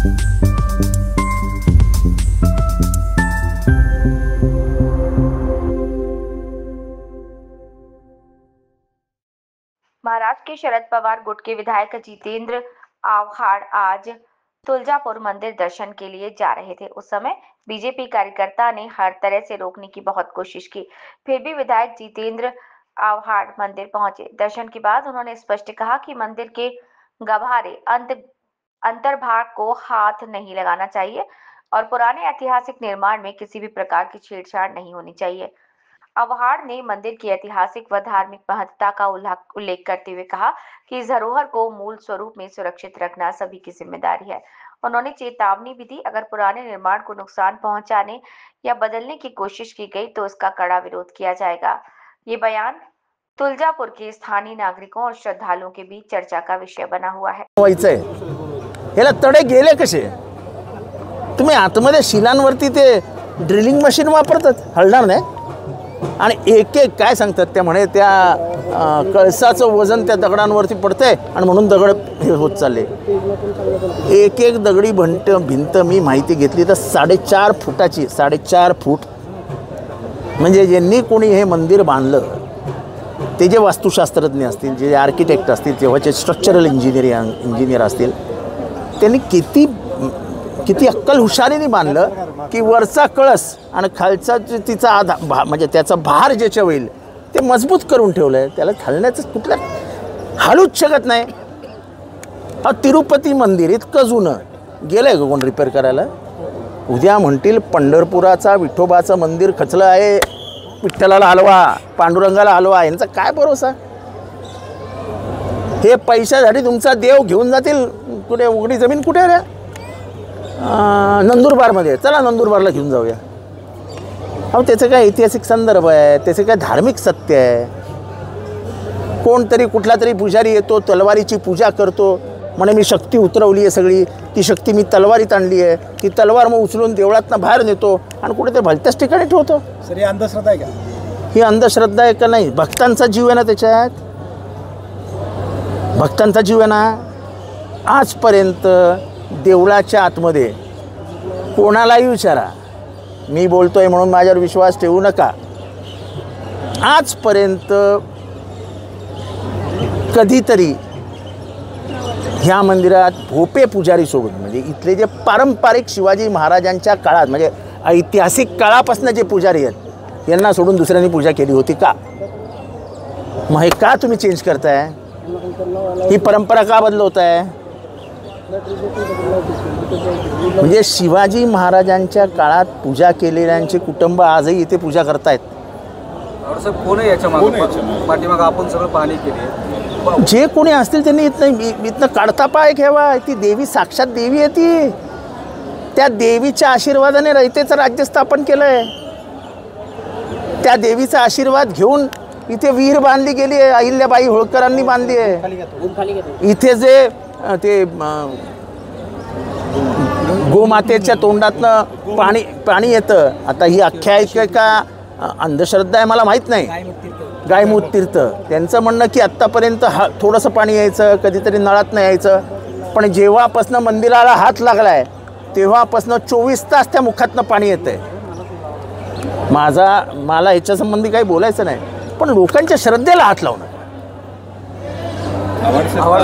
महाराष्ट्र के शरद पवार गुट के विधायक जितेंद्र आव्हाड आज तुलजापुर मंदिर दर्शन के लिए जा रहे थे। उस समय बीजेपी कार्यकर्ता ने हर तरह से रोकने की बहुत कोशिश की, फिर भी विधायक जितेंद्र आव्हाड मंदिर पहुंचे। दर्शन के बाद उन्होंने स्पष्ट कहा कि मंदिर के गभारे अंतर्भाग को हाथ नहीं लगाना चाहिए और पुराने ऐतिहासिक निर्माण में किसी भी प्रकार की छेड़छाड़ नहीं होनी चाहिए। आव्हाड ने मंदिर की ऐतिहासिक व धार्मिक महत्ता का उल्लेख करते हुए कहा कि इस धरोहर को मूल स्वरूप में सुरक्षित रखना सभी की जिम्मेदारी है। उन्होंने चेतावनी भी दी, अगर पुराने निर्माण को नुकसान पहुंचाने या बदलने की कोशिश की गई तो इसका कड़ा विरोध किया जाएगा। ये बयान तुलजापुर के स्थानीय नागरिकों और श्रद्धालुओं के बीच चर्चा का विषय बना हुआ है। याला तडे गेले कसे? तुम्ही आतमध्ये शिलांवरती ते ड्रिलिंग मशीन वापरतात, हलणार नाही। आणि एक एक काय सांगतात त्या म्हणे त्या कळसाचं वजन त्या दगडांवरती पडतंय आणि म्हणून दगड हे होत चालले। एक एक दगडी भिंत मी माहिती घेतली तर 4.5 फुटाची, 4.5 फूट। म्हणजे ज्यांनी कोणी हे मंदिर बांधलं ते जे वास्तुशास्त्रज्ञ असतील, जे आर्किटेक्ट असतील, तेव्हाचे स्ट्रक्चरल इंजिनियर असतील, त्यांनी किती अक्कल हुशारीने बांधलं की वरचा कळस आणि खालचा तिचा आधार म्हणजे त्याचा भार ज्याच्या होईल ते मजबूत करून ठेवलंय। त्याला हलण्याचं कुठलं हलूच शकत नाही। तिरुपती मंदिर इतकं जुनं गेलंय का कोण रिपेअर करायला? उद्या म्हणतील पंढरपुराचा विठोबाचं मंदिर खचलं आहे, विठ्ठलाला हलवा, पांडुरंगाला हलवा, यांचा काय भरोसा? हे पैशासाठी तुमचा देव घेऊन जातील कुठे? उघडी जमीन कुठे रे? नंदुरबारमध्ये। चला नंदुरबारला घेऊन जाऊया। अहो त्याचं काय ऐतिहासिक संदर्भ आहे, त्याचं काय धार्मिक सत्य आहे। कोणतरी कुठला तरी पुजारी येतो, तलवारीची पूजा करतो, म्हणे मी शक्ती उतरवली आहे सगळी, ती शक्ती मी तलवारीत आणली आहे, ती तलवार मग उचलून देवळातनं बाहेर नेतो आणि कुठे ते भलत्याच ठिकाणी ठेवतो। सर ही अंधश्रद्धा आहे का? ही अंधश्रद्धा आहे का? नाही, भक्तांचा जीव आहे ना त्याच्यात, भक्तांचा जीव आहे ना। आजपर्यंत देवळाच्या आतमध्ये कोणालाही विचारा, मी बोलतोय म्हणून माझ्यावर विश्वास ठेवू नका, आजपर्यंत कधीतरी ह्या मंदिरात भोपे पुजारी सोडून म्हणजे इथले जे पारंपरिक शिवाजी महाराजांच्या काळात म्हणजे ऐतिहासिक काळापासून जे पुजारी आहेत यांना सोडून दुसऱ्यांनी पूजा केली होती का? मग हे का तुम्ही चेंज करताय? ही परंपरा का बदलवताय? म्हणजे शिवाजी महाराजांच्या काळात पूजा केलेल्यांचे कुटुंब आजही इथे पूजा करतायत। कोण आहे याच्या पाठीमागे? आपण सगळं पाहणी केली, जे कोणी असतील त्यांनी इथनं काढता पाय घ्यावा। ती देवी साक्षात देवी आहे, ती त्या देवीच्या आशीर्वादाने रयतेचं राज्य स्थापन केलंय। त्या देवीचा आशीर्वाद घेऊन इथे विहीर बांधली गेली आहे, अहिल्याबाई होळकरांनी बांधली आहे। इथे जे ते गोमातेच्या तोंडातनं पाणी येतं। आता ही आख्यायिका का अंधश्रद्धा आहे मला माहीत नाही। गायमुख तीर्थ त्यांचं म्हणणं की आत्तापर्यंत थोडंसं पाणी यायचं, कधीतरी नळात नाही यायचं, पण जेव्हापासनं मंदिराला हात लागला आहे तेव्हापासनं 24 तास त्या मुखातनं पाणी येतं आहे। मला ह्याच्या संबंधी काही बोलायचं नाही, पण लोकांच्या श्रद्धेला हात लावणं।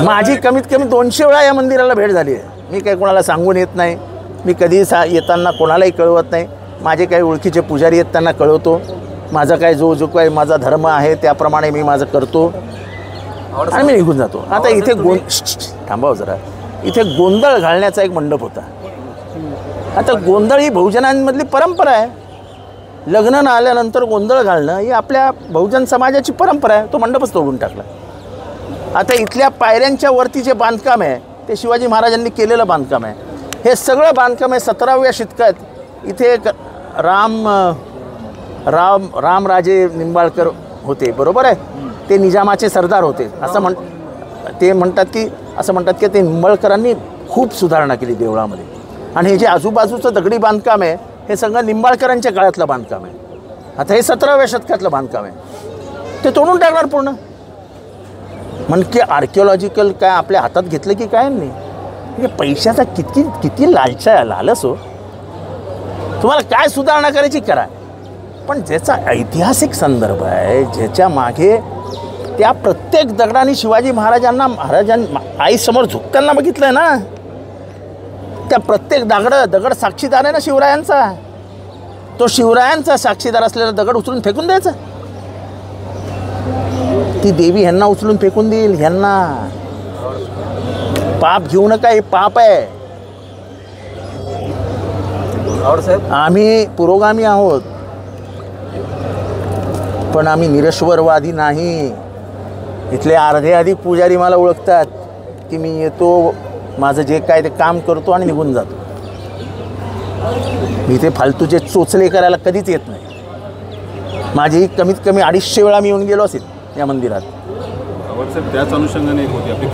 माझी कमीत कमी 200 वेळा या मंदिराला भेट झाली आहे। मी काही कोणाला सांगून येत नाही, मी कधी येताना कोणालाही कळवत नाही। माझे काही ओळखीचे पुजारी आहेत त्यांना कळवतो, माझा काय जो काही माझा धर्म आहे त्याप्रमाणे मी माझं करतो आणि मी निघून जातो। आता इथे थांबाव जरा, इथे गोंधळ घालण्याचा एक मंडप होता। आता गोंधळ ही बहुजनांमधली परंपरा आहे, लग्न आल्यानंतर गोंधळ घालणं ही आपल्या बहुजन समाजाची परंपरा आहे। तो मंडपच तोडून टाकला। आता इथल्या पायऱ्यांच्या वरती जे बांधकाम आहे ते शिवाजी महाराजांनी केलेलं बांधकाम आहे। हे सगळं बांधकाम आहे 17व्या शतकात। इथे एक रामराजे निंबाळकर होते, बरोबर आहे, ते निजामाचे सरदार होते असं म्हणतात की ते निंबाळकरांनी खूप सुधारणा केली देवळामध्ये। आणि हे जे आजूबाजूचं दगडी बांधकाम आहे हे सगळं निंबाळकरांच्या काळातलं बांधकाम आहे। आता हे 17व्या शतकातलं बांधकाम आहे, ते तोडून टाकणार पूर्ण। म्हणजे आर्किओलॉजिकल काय आपल्या हातात घेतलं की काय नाही। म्हणजे पैशाचा किती लालच हो. तुम्हाला काय सुधारणा करायची करा, पण ज्याचा ऐतिहासिक संदर्भ आहे, ज्याच्या मागे त्या प्रत्येक दगडाने शिवाजी महाराजांना आईसमोर झुकताना बघितलंय ना, त्या प्रत्येक दगड साक्षीदार आहे ना शिवरायांचा. तो शिवरायांचा साक्षीदार असलेला दगड उचलून फेकून द्यायचा. ती देवी ह्यांना उचलून फेकून देईल. ह्यांना पाप घेऊ नका, हे पाप आहे. आम्ही पुरोगामी आहोत, पण आम्ही निरश्वरवादी नाही. इथले अर्धे अधिक पुजारी मला ओळखतात की मी येतो, माझं जे काय ते काम करतो आणि निघून जातो. मी इथे फालतूचे चोचले करायला कधीच येत नाही. माझी कमीत कमी 250 वेळा मी येऊन गेलो असेल या मंदिरात. त्याच अनुषंगाने एक होती आपली